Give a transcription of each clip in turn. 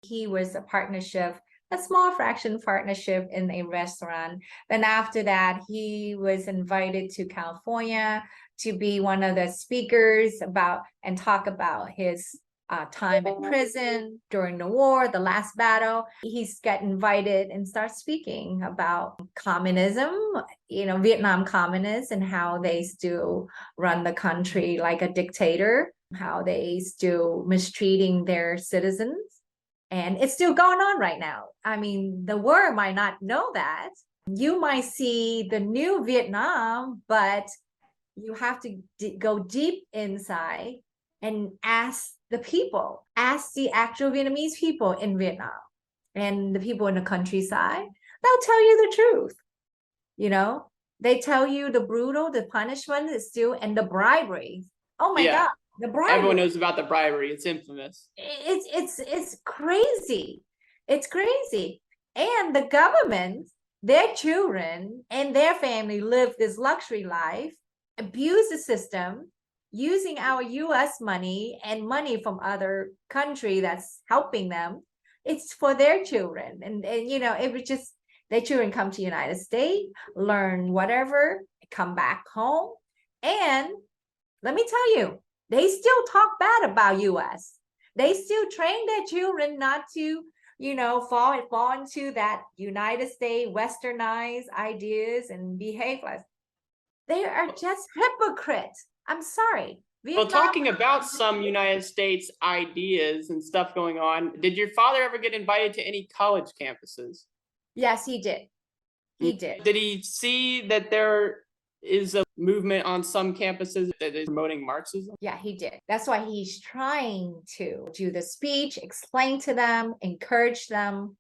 He was a partnership, a small fraction partnership in a restaurant. Then after that, he was invited to California to be one of the speakers about and talk about his time in prison during the war, the last battle. He's got invited and starts speaking about communism, Vietnam communists, and how they still run the country like a dictator, how they still mistreating their citizens. And it's still going on right now. I mean, the world might not know that. You might see the new Vietnam, but you have to go deep inside and ask the people, ask the actual Vietnamese people in Vietnam and the people in the countryside. They'll tell you the truth. They tell you the brutal, the punishment is still, and the bribery. Oh my God, the bribery. Everyone knows about the bribery. It's infamous. It's crazy. It's crazy. And the government, their children and their family live this luxury life, abuse the system, using our US money and money from other country that's helping them. It's for their children. And it was just their children come to United States, learn whatever, come back home. And let me tell you, they still talk bad about US. They still train their children not to, fall into that United States westernized ideas and behave like they are just hypocrites. I'm sorry. Well, talking about some United States ideas and stuff going on, did your father ever get invited to any college campuses? Yes, he did. He did. Did he see that there is a movement on some campuses that is promoting Marxism? Yeah, he did. That's why he's trying to do the speech, explain to them, encourage them.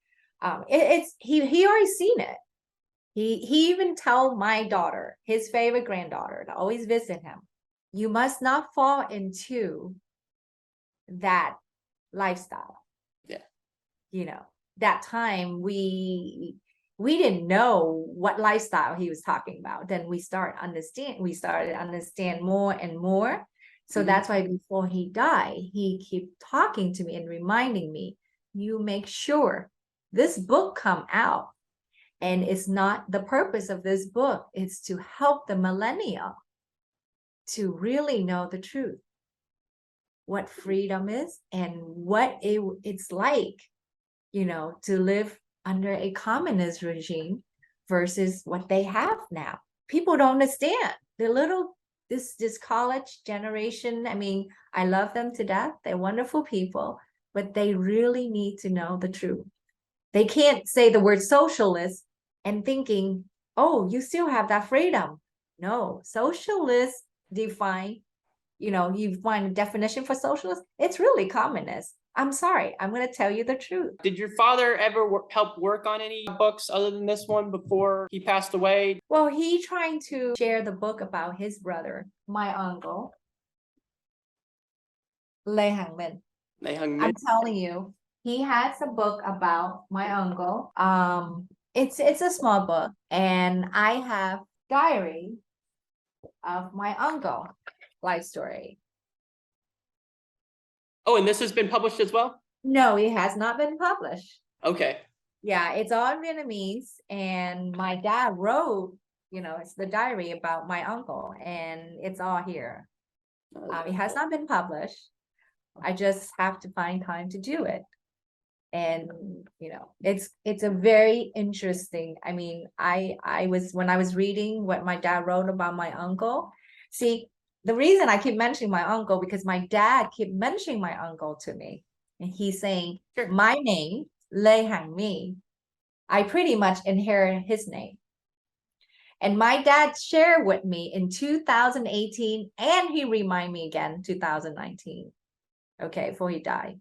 He already seen it. He even told my daughter, his favorite granddaughter, to always visit him. You must not fall into that lifestyle. Yeah. That time we didn't know what lifestyle he was talking about. Then we started to understand more and more. So that's why before he died, he kept talking to me and reminding me, you make sure this book come out. And it's not the purpose of this book. It's to help the millennial to really know the truth, what freedom is and what it's like, to live under a communist regime versus what they have now. People don't understand. This college generation, I mean, I love them to death. They're wonderful people, but they really need to know the truth. They can't say the word socialist and thinking, oh, you still have that freedom. No, socialist define, you find a definition for socialist, it's really communist. I'm sorry, I'm going to tell you the truth. Did your father ever help work on any books other than this one before he passed away? Well, he trying to share the book about his brother, my uncle, Lê Minh. I'm telling you, he has a book about my uncle. It's a small book, and I have diary of my uncle life story. Oh, and this has been published as well? No, it has not been published. Okay. Yeah, it's all in Vietnamese, and my dad wrote, it's the diary about my uncle, and it's all here. It has not been published. I just have to find time to do it. And it's a very interesting. I mean, when I was reading what my dad wrote about my uncle. See, the reason I keep mentioning my uncle because my dad kept mentioning my uncle to me, and he's saying, my name Lê Minh, I pretty much inherit his name. And my dad shared with me in 2018, and he reminded me again 2019. Okay, before he died,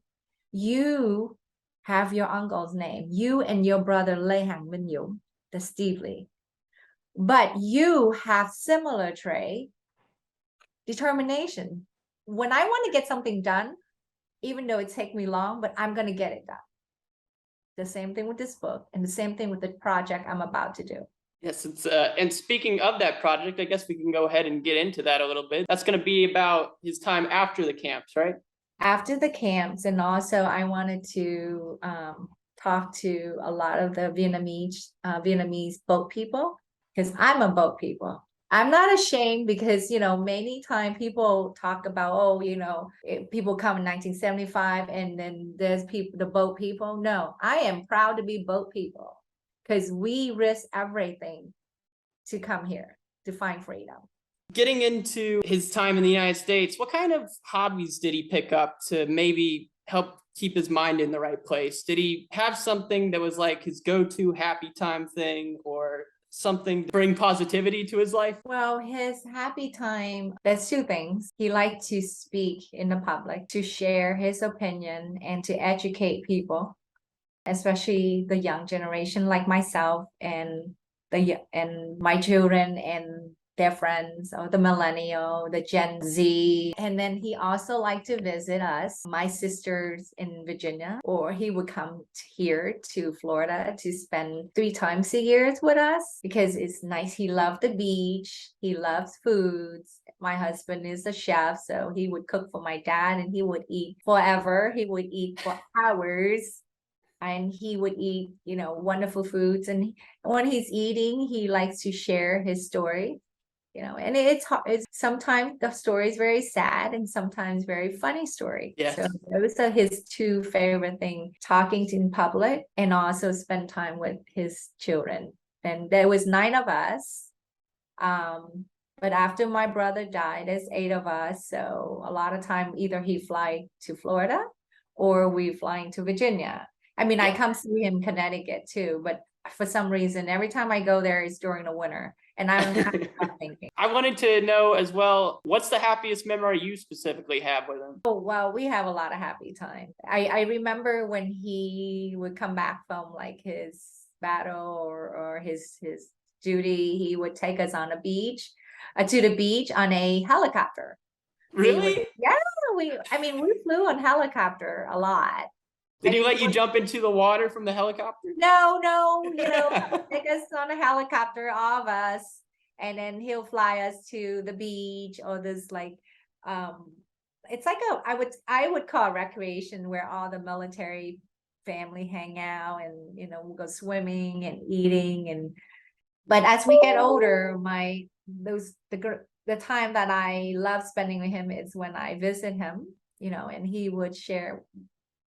you have your uncle's name, you and your brother Lê Minh, the Steve Lee, but you have similar trait, determination. When I want to get something done, even though it takes me long, but I'm going to get it done. The same thing with this book, and the same thing with the project I'm about to do. Yes, and speaking of that project, I guess we can go ahead and get into that a little bit. That's going to be about his time after the camps, right? after the camps, and also I wanted to talk to a lot of the Vietnamese boat people, because I'm a boat people. I'm not ashamed because, many times people talk about, oh, people come in 1975 and then there's people, the boat people. No, I am proud to be boat people because we risk everything to come here to find freedom. Getting into his time in the United States, what kind of hobbies did he pick up to maybe help keep his mind in the right place? Did he have something that was like his go-to happy time thing, or something to bring positivity to his life? Well, his happy time, there's two things. He liked to speak in the public, to share his opinion and to educate people, especially the young generation like myself and my children and their friends, or the millennial, the Gen Z. And then he also liked to visit us, my sisters in Virginia, or he would come here to Florida to spend 3 times a year with us because it's nice. He loved the beach. He loves foods. My husband is a chef, so he would cook for my dad and he would eat forever. He would eat for hours. And he would eat, wonderful foods. And when he's eating, he likes to share his story, and it's sometimes the story is very sad and sometimes very funny story. Yes. So those are his two favorite things, talking in public and also spend time with his children. And there was 9 of us. But after my brother died, there's 8 of us. So a lot of time, either he fly to Florida or we flying to Virginia. I mean, I come see him in Connecticut too, but for some reason, every time I go there, it's during the winter. And I'm thinking. I wanted to know as well, what's the happiest memory you specifically have with him? Oh, well, we have a lot of happy time. I remember when he would come back from like his battle or his duty, he would take us on a beach, to the beach on a helicopter. Really? We flew on helicopter a lot. Did he let you jump into the water from the helicopter? No, take us on a helicopter, all of us, and then he'll fly us to the beach, or this like, it's like I would call recreation, where all the military family hang out and, we'll go swimming and eating. But as we get older, the time that I love spending with him is when I visit him, and he would share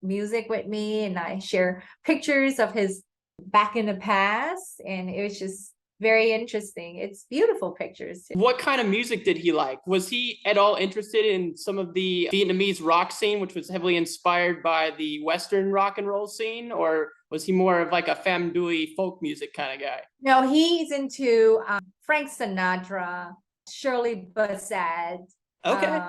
music with me and I share pictures of his back in the past, and it was just very interesting. It's beautiful pictures. What kind of music did he like? Was he at all interested in some of the Vietnamese rock scene, which was heavily inspired by the Western rock and roll scene, or was he more of like a femme dui folk music kind of guy? No, he's into Frank Sinatra, Shirley Bassett, Okay.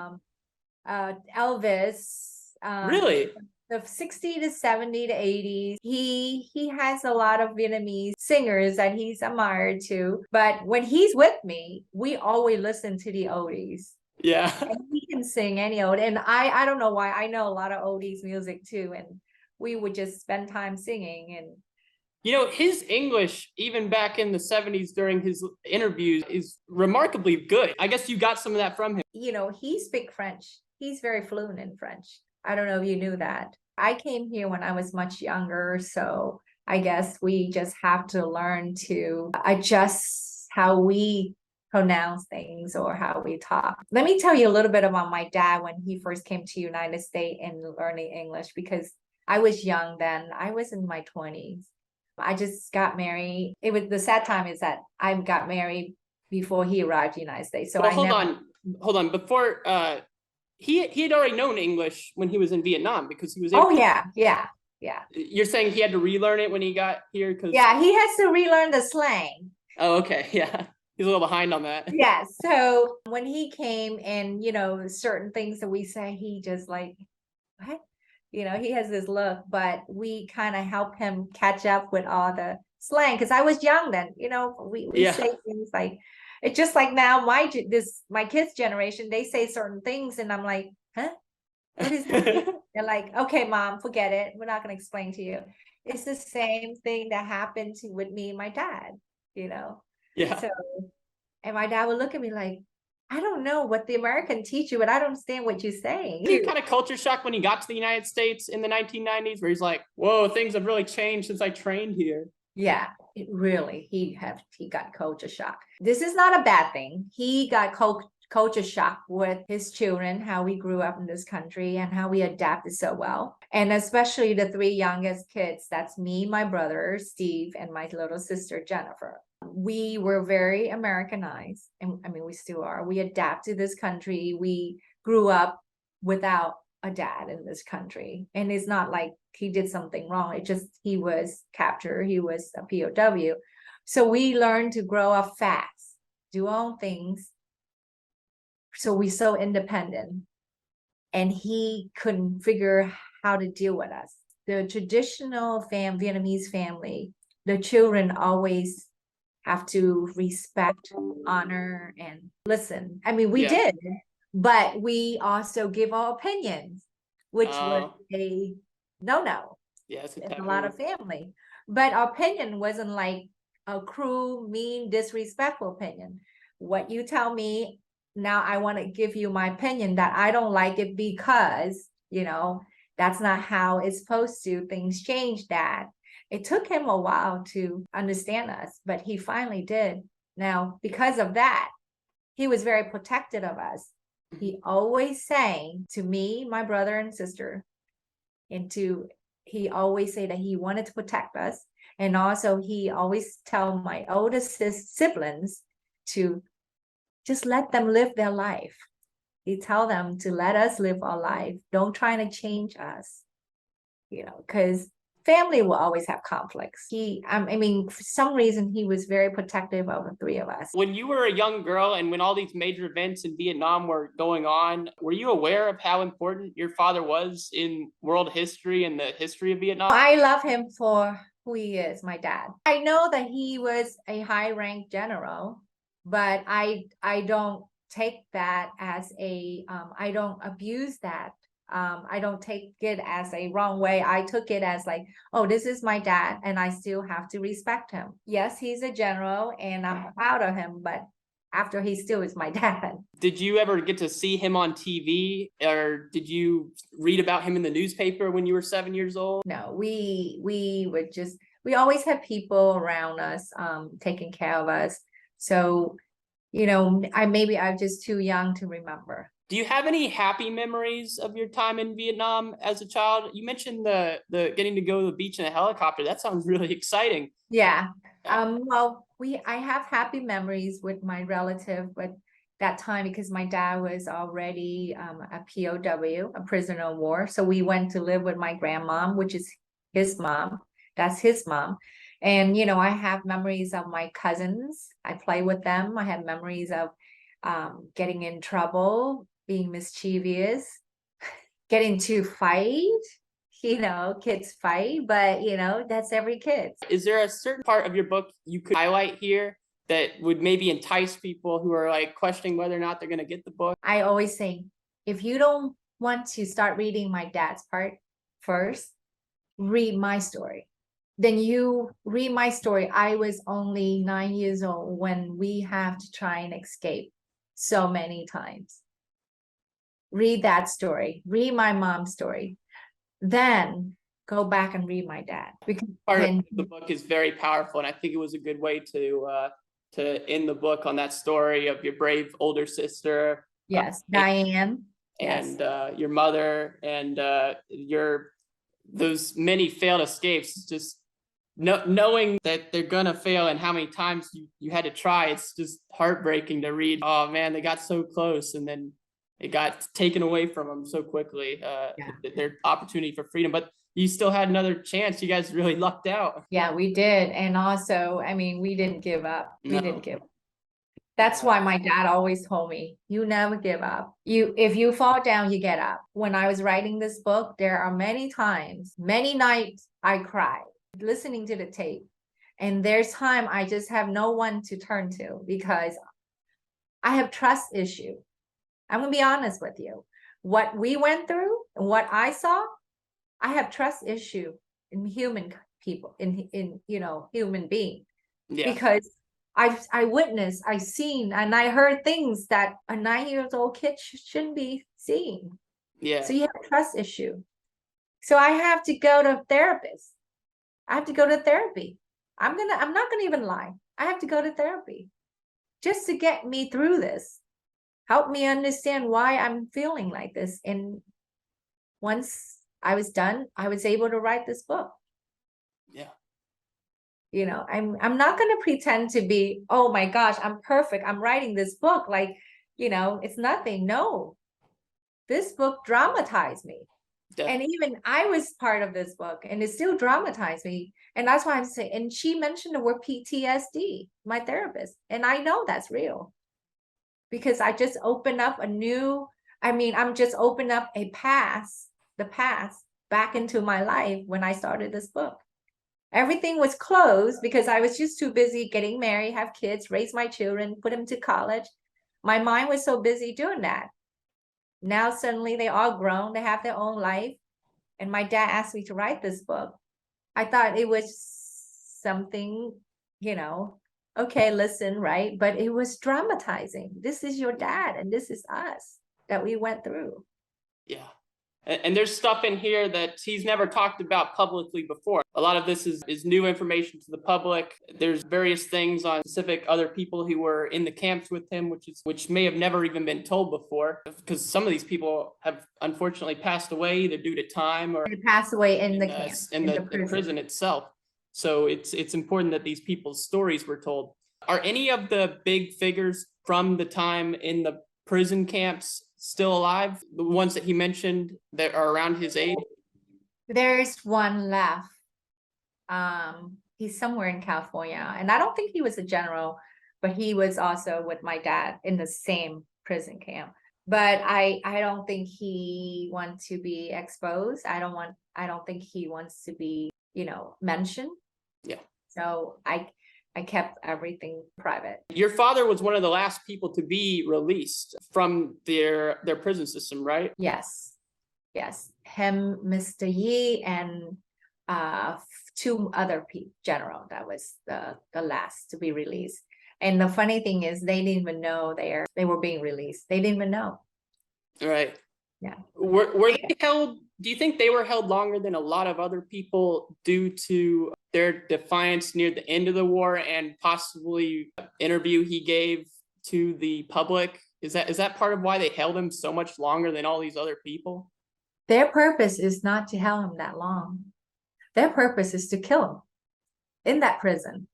Elvis. Really? The 60 to 70 to 80s. He has a lot of Vietnamese singers that he's admired to. But when he's with me, we always listen to the oldies. Yeah. And he can sing any old. And I don't know why. I know a lot of oldies music too. And we would just spend time singing. And his English, even back in the 70s during his interviews, is remarkably good. I guess you got some of that from him. He speaks French. He's very fluent in French. I don't know if you knew that. I came here when I was much younger, so I guess we just have to learn to adjust how we pronounce things or how we talk. Let me tell you a little bit about my dad when he first came to United States and learning English, because I was young then. I was in my 20s. I just got married. The sad time is that I got married before he arrived to the United States. So well, hold on. Before he had already known English when he was in Vietnam, because he was. Oh yeah. You're saying he had to relearn it when he got here? Yeah, he has to relearn the slang. Oh, okay. Yeah. He's a little behind on that. Yeah. So when he came and, certain things that we say, he just like, what? He has this look, but we kind of help him catch up with all the slang. Cause I was young then, we say things like, it's just like now my kids' generation, they say certain things and I'm like, huh? What is this? They're like, okay, mom, forget it. We're not going to explain to you. It's the same thing that happened with me and my dad, Yeah. So, and my dad would look at me like, I don't know what the American teach you, but I don't understand what you're saying. He kind of culture shocked when he got to the United States in the 1990s, where he's like, whoa, things have really changed since I trained here. Yeah, it really, he got culture shock. This is not a bad thing. He got culture shock with his children, how we grew up in this country and how we adapted so well. And especially the three youngest kids, that's me, my brother, Steve, and my little sister, Jennifer. We were very Americanized, and I mean, we still are. We adapted this country. We grew up without a dad in this country. And it's not like he did something wrong. It just, he was captured. He was a POW. So we learned to grow up fast, do our own things. So we're so independent. And he couldn't figure how to deal with us. The traditional Vietnamese family, the children always have to respect, honor, and listen. I mean, we did, but we also give our opinions, which was a no-no. Yes, in a lot of family. But our opinion wasn't like a cruel, mean, disrespectful opinion. What you tell me, now I want to give you my opinion that I don't like it because, you know, that's not how it's supposed to. Things change that. It took him a while to understand us, but he finally did. Now, because of that, he was very protective of us. He always saying to me, my brother and sister, he always say that he wanted to protect us. And also he always tell my oldest siblings to just let them live their life. He tell them to let us live our life. Don't try to change us, you know, because family will always have conflicts. I mean, for some reason, he was very protective of the three of us. When you were a young girl and when all these major events in Vietnam were going on, were you aware of how important your father was in world history and the history of Vietnam? I love him for who he is, my dad. I know that he was a high-ranked general, but I don't take that as I don't abuse that. I don't take it as a wrong way. I took it as like, oh, this is my dad and I still have to respect him. Yes, he's a general and I'm proud of him, but after he still is my dad. Did you ever get to see him on TV or did you read about him in the newspaper when you were 7 years old? No, we always had people around us taking care of us. So, you know, I'm just too young to remember. Do you have any happy memories of your time in Vietnam as a child? You mentioned the getting to go to the beach in a helicopter. That sounds really exciting. Yeah. Well, I have happy memories with my relative, but that time because my dad was already a POW, a prisoner of war. So we went to live with my grandmom, which is his mom. That's his mom. And, you know, I have memories of my cousins. I play with them. I have memories of getting in trouble, being mischievous, getting to fight. You know, kids fight, but you know, that's every kid. Is there a certain part of your book you could highlight here that would maybe entice people who are like questioning whether or not they're going to get the book? I always say, if you don't want to start reading my dad's part first, read my story. Then you read my story. I was only 9 years old when we have to try and escape so many times. Read that story. Read my mom's story. Then go back and read my dad. Because part of the book is very powerful, and I think it was a good way to end the book on that story of your brave older sister. Yes, Diane. And your mother and those many failed escapes. Just knowing that they're gonna fail and how many times you had to try, it's just heartbreaking to read. Oh man, they got so close and then it got taken away from them so quickly, their opportunity for freedom. But you still had another chance. You guys really lucked out. Yeah, we did. And also, I mean, we didn't give up. No. We didn't give up. That's why my dad always told me, you never give up. If you fall down, you get up. When I was writing this book, there are many times, many nights I cried listening to the tape. And there's time I just have no one to turn to because I have trust issue. I'm gonna be honest with you. What we went through and what I saw, I have trust issue in human people, in you know, human being. Yeah. Because I witnessed, I seen, and I heard things that a 9-year-old kid shouldn't be seeing. Yeah. So you have a trust issue. So I have to go to a therapist. I have to go to therapy. I'm not gonna even lie. I have to go to therapy just to get me through this. Help me understand why I'm feeling like this. And once I was done, I was able to write this book. Yeah. You know, I'm not going to pretend to be, oh my gosh, I'm perfect. I'm writing this book like, you know, it's nothing. No, this book dramatized me. And even I was part of this book, and it still dramatized me. And that's why I'm saying, and she mentioned the word PTSD, my therapist. And I know that's real because I just opened up I'm just opened up the past back into my life when I started this book. Everything was closed because I was just too busy getting married, have kids, raise my children, put them to college. My mind was so busy doing that. Now suddenly they're all grown, they have their own life. And my dad asked me to write this book. I thought it was something, you know, okay, listen, right? But it was dramatizing. This is your dad and this is us that we went through. Yeah. And there's stuff in here that he's never talked about publicly before. A lot of this is new information to the public. There's various things on specific other people who were in the camps with him, which may have never even been told before, because some of these people have unfortunately passed away either due to time or they passed away in the camp, in the prison itself. So it's important that these people's stories were told. Are any of the big figures from the time in the prison camps still alive? The ones that he mentioned that are around his age? There's one left. He's somewhere in California, and I don't think he was a general, but he was also with my dad in the same prison camp. But I don't think he wants to be exposed. I don't think he wants to be, you know, mentioned. Yeah. So I kept everything private. Your father was one of the last people to be released from their prison system, right? Yes. Him, Mr. Yi, and 2 other general. That was the last to be released. And the funny thing is, they didn't even know they were being released. They didn't even know. Right. Yeah. Were they held? Do you think they were held longer than a lot of other people due to their defiance near the end of the war and possibly interview he gave to the public? Is that part of why they held him so much longer than all these other people? Their purpose is not to hold him that long. Their purpose is to kill him in that prison.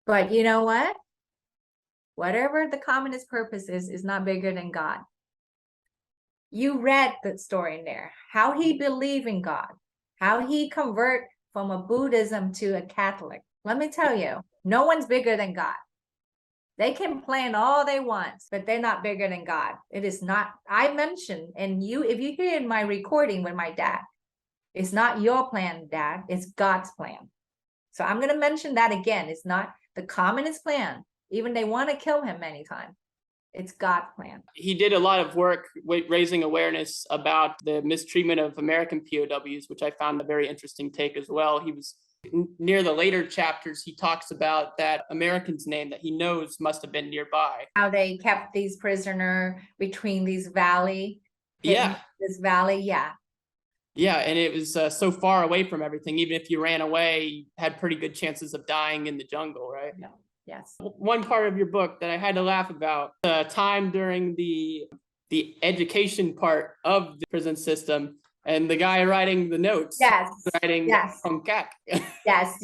But you know what? Whatever the communist purpose is not bigger than God. You read the story in there, how he believed in God, how he convert from a Buddhism to a Catholic. Let me tell you, no one's bigger than God. They can plan all they want, but they're not bigger than God. It is not. I mentioned, and if you hear in my recording with my dad, it's not your plan, Dad. It's God's plan. So I'm going to mention that again. It's not the communist plan. Even they want to kill him many times. It's God's plan. He did a lot of work raising awareness about the mistreatment of American POWs, which I found a very interesting take as well. He was near the later chapters. He talks about that American's name that he knows must have been nearby. How they kept these prisoners between these valley. Yeah. This valley. Yeah. Yeah, and it was so far away from everything. Even if you ran away, you had pretty good chances of dying in the jungle, right? Yeah. Yes. One part of your book that I had to laugh about, the time during the education part of the prison system, and the guy writing the notes. Yes. Writing from CAC. Yes.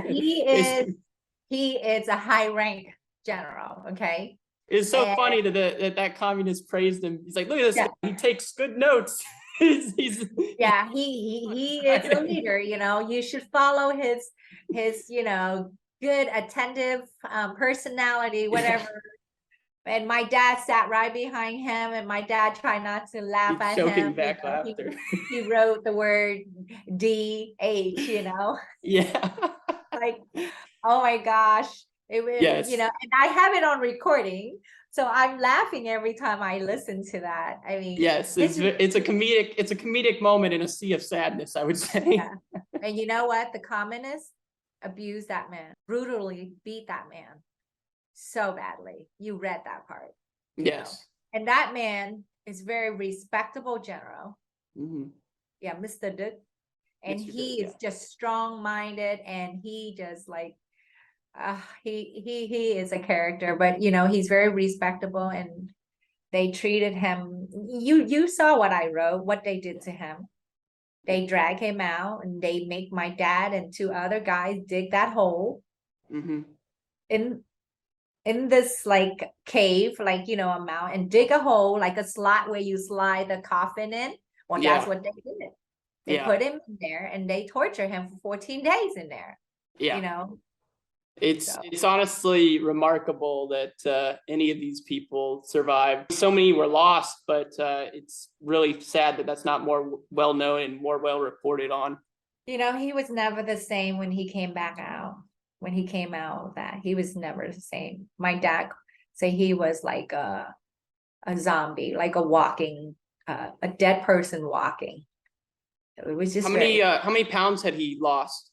He is a high rank general. Okay. It's so funny that communist praised him. He's like, look at this guy. He takes good notes. Yeah, he is a leader. You know, you should follow his you know, good attentive personality, whatever. And my dad sat right behind him, and my dad tried not to laugh at him. Back laughter. He wrote the word DH, you know. Yeah. Like, oh my gosh. It was, you know, and I have it on recording. So I'm laughing every time I listen to that. I mean, yes, it's a comedic moment in a sea of sadness, I would say. Yeah. And you know what? The communists, abused that man, brutally beat that man so badly. You read that part. Yes. And that man is very respectable general. Mm-hmm. Yeah, Mr. Duc. And Mr. he Duc, is just strong-minded, and he just like he is a character, but he's very respectable, and they treated him. You saw what I wrote, what they did to him. They drag him out, and they make my dad and two other guys dig that hole Mm-hmm. in this like cave, like a mountain, and dig a hole like a slot where you slide the coffin in. Well, Yeah. that's what they did. They Yeah. put him in there, and they torture him for 14 days in there. Yeah. It's honestly remarkable that any of these people survived. So many were lost, but it's really sad that that's not more well known and more well reported on. He was never the same when he came back out. When he came out of that, he was never the same. My dad say he was like a zombie, like a walking, a dead person walking. It was just how many pounds had he lost?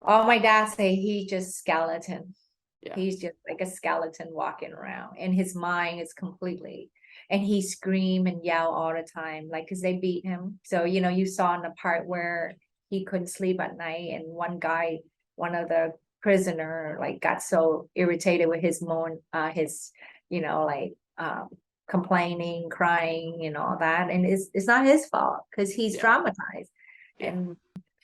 Oh, my dad say he just skeleton. Yeah. He's just like a skeleton walking around, and his mind is completely, and he scream and yell all the time, like, because they beat him. So, you saw in the part where he couldn't sleep at night, and one of the prisoner, like, got so irritated with his complaining, crying, and all that. And it's not his fault, because he's traumatized. Yeah. And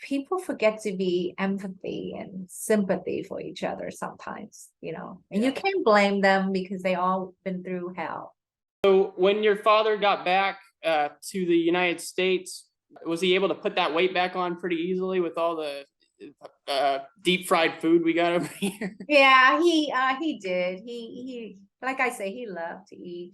people forget to be empathy and sympathy for each other sometimes, and you can't blame them because they all been through hell. So when your father got back to the United States, was he able to put that weight back on pretty easily with all the deep fried food we got over here? Yeah, he did. He like I say, he loved to eat.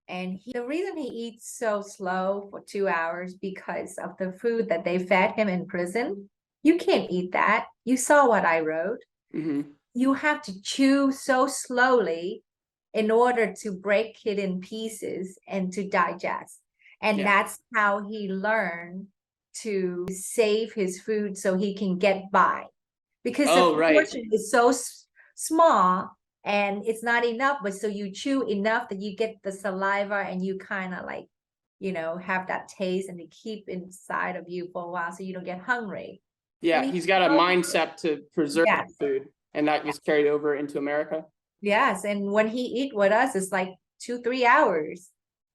And the reason he eats so slow for 2 hours because of the food that they fed him in prison. You can't eat that. You saw what I wrote. Mm-hmm. You have to chew so slowly in order to break it in pieces and to digest. And that's how he learned to save his food so he can get by. Because the portion is so small, and it's not enough, but so you chew enough that you get the saliva, and you kind of like, have that taste, and to keep inside of you for a while so you don't get hungry. Yeah, he's got a mindset to preserve food, and that was carried over into America. Yes, and when he eat with us, it's like 2-3 hours,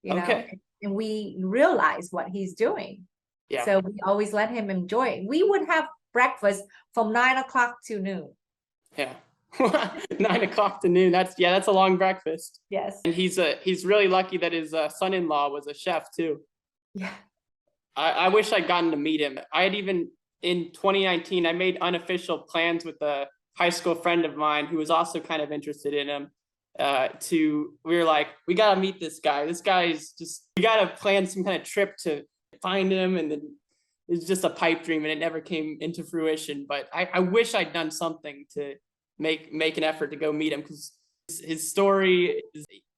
and we realize what he's doing. Yeah. So we always let him enjoy it. We would have breakfast from 9 o'clock to noon. Yeah. 9 o'clock to noon. That's a long breakfast. Yes. And he's really lucky that his son-in-law was a chef too. Yeah. I wish I'd gotten to meet him. I had even in 2019, I made unofficial plans with a high school friend of mine who was also kind of interested in him. We were like, we got to meet this guy. This guy's we got to plan some kind of trip to find him. And then it's just a pipe dream, and it never came into fruition. But I wish I'd done something to make an effort to go meet him, because his story,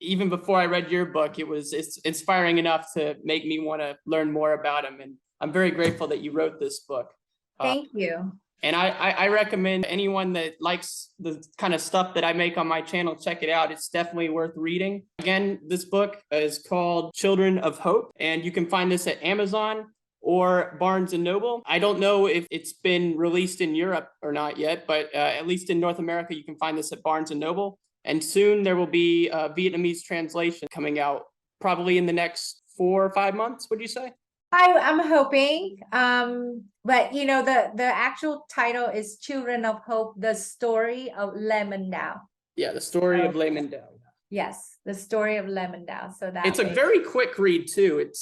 even before I read your book, it's inspiring enough to make me want to learn more about him. And I'm very grateful that you wrote this book. Thank you. And I recommend anyone that likes the kind of stuff that I make on my channel, check it out. It's definitely worth reading. Again, this book is called Children of Hope, and you can find this at Amazon or Barnes & Noble. I don't know if it's been released in Europe or not yet, but at least in North America, you can find this at Barnes & Noble. And soon there will be a Vietnamese translation coming out, probably in the next 4 or 5 months, would you say? I'm hoping, but the actual title is Children of Hope, the story of Lê Minh Đảo. Yeah, the story of Lê Minh Đảo. Yes, the story of Lê Minh Đảo. So that it's a very quick read too. It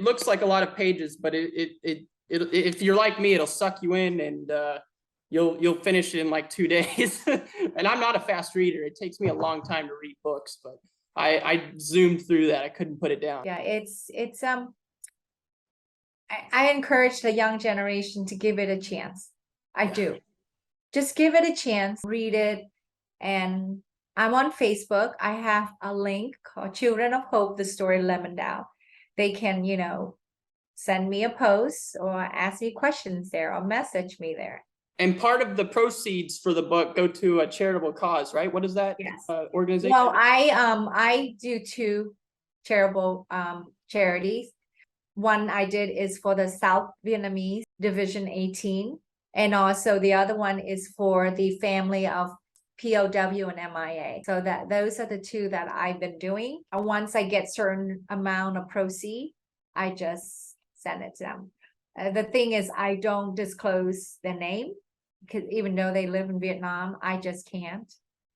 looks like a lot of pages, but it if you're like me, it'll suck you in, and you'll finish it in like 2 days. And I'm not a fast reader. It takes me a long time to read books, but I zoomed through that. I couldn't put it down. Yeah, it's I encourage the young generation to give it a chance. I do. Just give it a chance, read it. And I'm on Facebook. I have a link called Children of Hope, the story of Lê Minh Đảo. They can, send me a post or ask me questions there or message me there. And part of the proceeds for the book go to a charitable cause, right? What is that Yes. organization? Well, I do two charitable charities. One I did is for the South Vietnamese Division 18, and also the other one is for the family of POW and MIA. So that those are the two that I've been doing. And once I get certain amount of proceed, I just send it to them. The thing is, I don't disclose their name, because even though they live in Vietnam, I just can't,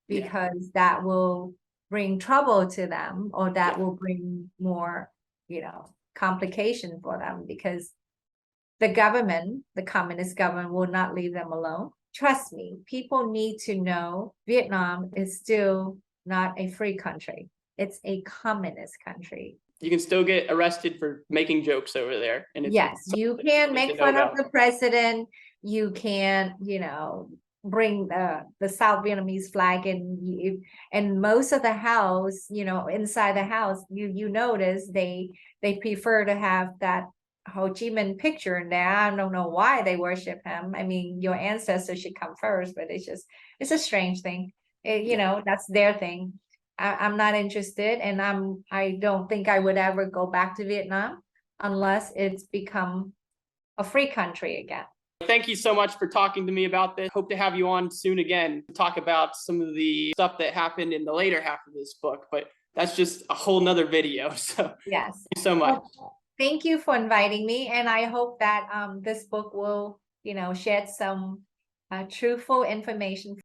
because that will bring trouble to them, or that will bring more, complication for them, because the government, the communist government, will not leave them alone. Trust me, people need to know Vietnam is still not a free country. It's a communist country. You can still get arrested for making jokes over there. And it's yes, you can make fun of the president. You can, bring the South Vietnamese flag in, and most of the house, inside the house, you notice they prefer to have that Ho Chi Minh picture in there. I don't know why they worship him. I mean, your ancestors should come first, but it's a strange thing. That's their thing. I'm not interested, and I don't think I would ever go back to Vietnam unless it's become a free country again. Thank you so much for talking to me about this. Hope to have you on soon again to talk about some of the stuff that happened in the later half of this book, but that's just a whole nother video. So yes, thank you so much. Well, thank you for inviting me, and I hope that this book will, shed some truthful information